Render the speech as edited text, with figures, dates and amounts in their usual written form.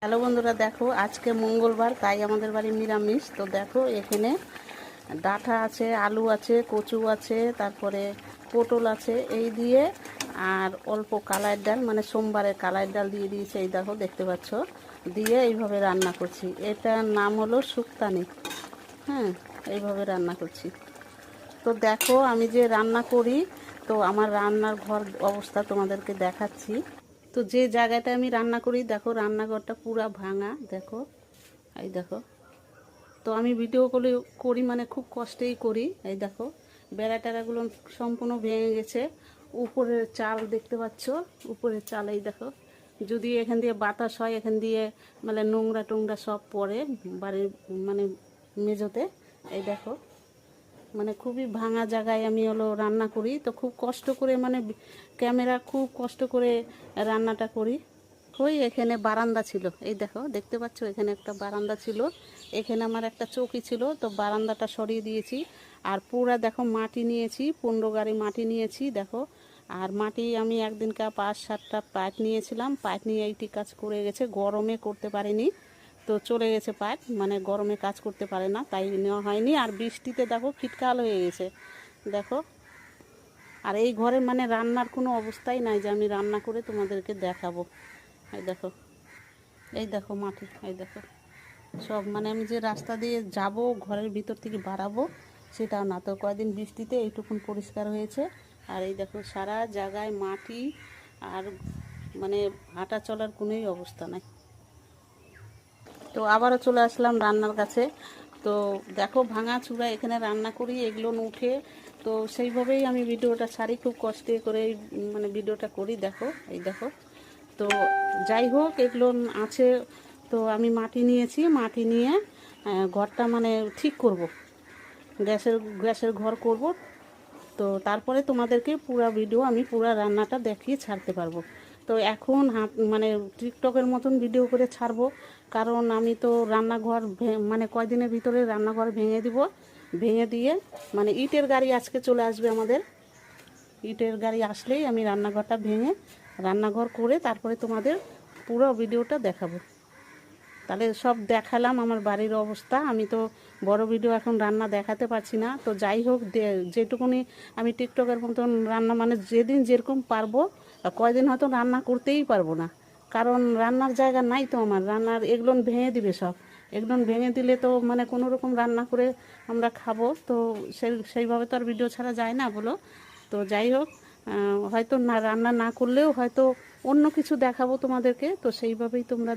Hello বন্ধুরা, দেখো আজকে মঙ্গলবার, তাই আমাদের বাড়ি নিরামিষ। তো দেখো এখানে ডাঁটা আছে, আলু আছে, কচু আছে, তারপরে পটল আছে, এই দিয়ে আর অল্প কালাই ডাল, মানে সোমবারের কালাই ডাল দিয়ে দিয়েছে। এই দেখো দেখতে পাচ্ছ, দিয়ে এইভাবে রান্না করছি। এটার নাম হলো শুক্তানি। হ্যাঁ, এইভাবে রান্না করছি। তো দেখো আমি যে রান্না করি, তো আমার রান্নার ঘর অবস্থা তোমাদেরকে দেখাচ্ছি। তো যে জায়গাটা আমি রান্না করি, দেখো রান্নাঘরটা পুরা ভাঙা। দেখো, এই দেখো। তো আমি ভিডিও করি মানে খুব কষ্টেই করি। এই দেখো বেড়া টেরাগুলো সম্পূর্ণ ভেঙে গেছে। উপরের চাল দেখতে পাচ্ছ, উপরের চাল এই দেখো। যদি এখান দিয়ে বাতাস হয়, এখান দিয়ে মানে নোংরা টোংরা সব পড়ে বাড়ির মানে মেঝোতে। এই দেখো, মানে খুবই ভাঙা জায়গায় আমি রান্না করি। তো খুব কষ্ট করে, মানে ক্যামেরা খুব কষ্ট করে রান্নাটা করি। এখানে বারান্দা ছিল, এই দেখো দেখতে পাচ্ছ, এখানে একটা বারান্দা ছিল। এখানে আমার একটা চৌকি ছিল, তো বারান্দাটা সরিয়ে দিয়েছি। আর পুরা দেখো মাটি নিয়েছি, 15 গাড়ি মাটি নিয়েছি দেখো। আর মাটি আমি একদিনকা 5-7টা পাইপ নিয়েছিলাম। পাইপ নিয়ে এইটি কাজ করে গেছে, গরমে করতে পারিনি। তো চলে গেছে পাইপ, মানে গরমে কাজ করতে পারে না, তাই নেওয়া হয়নি। আর বৃষ্টিতে দেখো ফিটকাল হয়ে গেছে দেখো। আর এই ঘরে মানে রান্নার কোনো অবস্থাই নাই যে আমি রান্না করে তোমাদেরকে দেখাবো। এই দেখো, এই দেখো মাটি, এই দেখো সব, মানে আমি যে রাস্তা দিয়ে যাব ঘরের ভিতর থেকে বাড়াবো সেটাও না। তো কয়দিন বৃষ্টিতে এইটুকুন পরিষ্কার হয়েছে। আর এই দেখো সারা জায়গায় মাটি, আর মানে হাঁটা চলার কোনোই অবস্থা নাই। তো আবারও চলে আসলাম রান্নার কাছে। তো দেখো ভাঙা চূড়া এখানে রান্না করি, এগুলো উঠে। তো সেইভাবেই আমি ভিডিওটা ছাড়ি, খুব কষ্টে করে মানে ভিডিওটা করি। দেখো, এই দেখো। তো যাই হোক, এগুলো আছে। তো আমি মাটি নিয়েছি, মাটি নিয়ে ঘরটা মানে ঠিক করব, গ্যাসের ঘর করব। তো তারপরে তোমাদেরকে পুরো ভিডিও, আমি পুরো রান্নাটা দেখিয়ে ছাড়তে পারবো। তো এখন মানে টিকটকের মতন ভিডিও করে ছাড়বো, কারণ আমি তো রান্নাঘর মানে কয়দিনের ভিতরে রান্নাঘর ভেঙে দিব। ভেঙে দিয়ে মানে ইটের গাড়ি আজকে চলে আসবে আমাদের। ইটের গাড়ি আসলেই আমি রান্নাঘরটা ভেঙে রান্নাঘর করে তারপরে তোমাদের পুরো ভিডিওটা দেখাবো। তাহলে সব দেখালাম আমার বাড়ির অবস্থা। আমি তো বড় ভিডিও এখন রান্না দেখাতে পারছি না। তো যাই হোক, যেটুকুনি আমি টিকটকের মতন রান্না, মানে যেদিন যেরকম পারবো, কয়দিন হয়তো রান্না করতেই পারবো না, কারণ রান্নার জায়গা নাই তো আমার। রান্নার এগুলো ভেঙে দিবে সব। এগুলো ভেঙে দিলে তো মানে কোনো রকম রান্না করে আমরা খাবো। তো সেইভাবে তো আর ভিডিও ছাড়া যায় না, বলো। তো যাই হোক, হয়তো না রান্না না করলেও হয়তো অন্য কিছু দেখাবো তোমাদেরকে। তো সেইভাবেই তোমরা